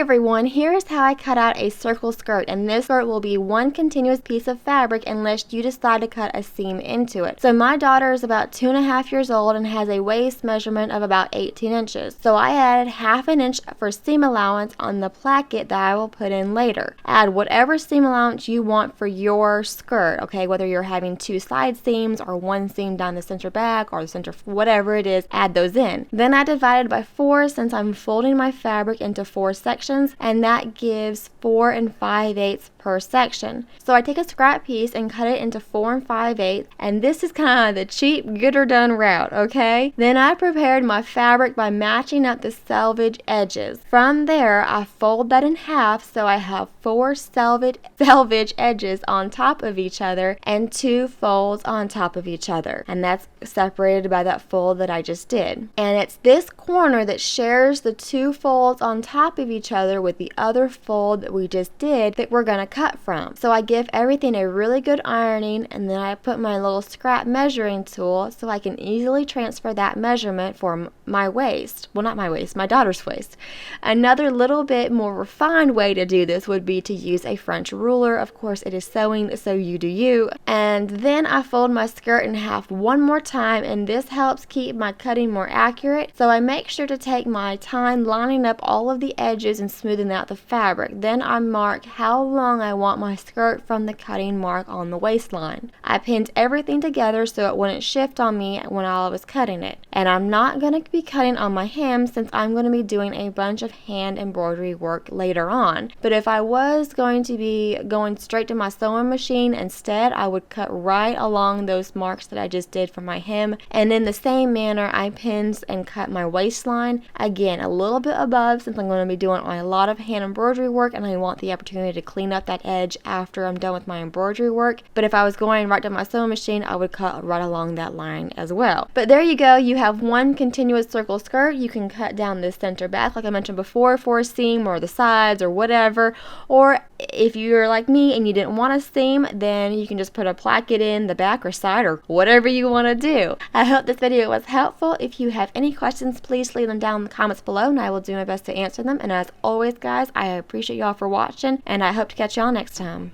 everyone, here is how I cut out a circle skirt, and this skirt will be one continuous piece of fabric unless you decide to cut a seam into it. So my daughter is about 2.5 years old and has a waist measurement of about 18 inches. So I added 1/2 inch for seam allowance on the placket that I will put in later. Add whatever seam allowance you want for your skirt, okay, whether you're having 2 side seams or 1 seam down the center back or the center, whatever it is, add those in. Then I divided by 4 since I'm folding my fabric into 4 sections, and that gives 4 5/8 per section. So I take a scrap piece and cut it into 4 5/8, and this is kind of the cheap get her done route, okay? Then I prepared my fabric by matching up the selvage edges. From there, I fold that in half so I have 4 selvage edges on top of each other and 2 folds on top of each other, and that's separated by that fold that I just did. And it's this corner that shares the 2 folds on top of each other with the other fold that we just did that we're gonna cut from. So I give everything a really good ironing, and then I put my little scrap measuring tool so I can easily transfer that measurement for my waist. Well, not my waist, my daughter's waist. Another little bit more refined way to do this would be to use a French ruler. Of course, it is sewing, so you do you. And then I fold my skirt in half one more time, and this helps keep my cutting more accurate. So I make sure to take my time lining up all of the edges and smoothing out the fabric. Then I mark how long I want my skirt from the cutting mark on the waistline. I pinned everything together so it wouldn't shift on me when I was cutting it. And I'm not going to be cutting on my hem since I'm going to be doing a bunch of hand embroidery work later on. But if I was going to be going straight to my sewing machine instead, I would cut right along those marks that I just did for my hem. And in the same manner, I pinned and cut my waistline, again a little bit above since I'm going to be doing a lot of hand embroidery work and I want the opportunity to clean up that edge after I'm done with my embroidery work. But if I was going right to my sewing machine, I would cut right along that line as well. But there you go, you have one continuous circle skirt. You can cut down the center back like I mentioned before for a seam, or the sides, or whatever. Or if you're like me and you didn't want a seam, then you can just put a placket in the back or side or whatever you want to do. I hope this video was helpful. If you have any questions, please leave them down in the comments below and I will do my best to answer them. And as always, guys, I appreciate y'all for watching and I hope to catch y'all next time.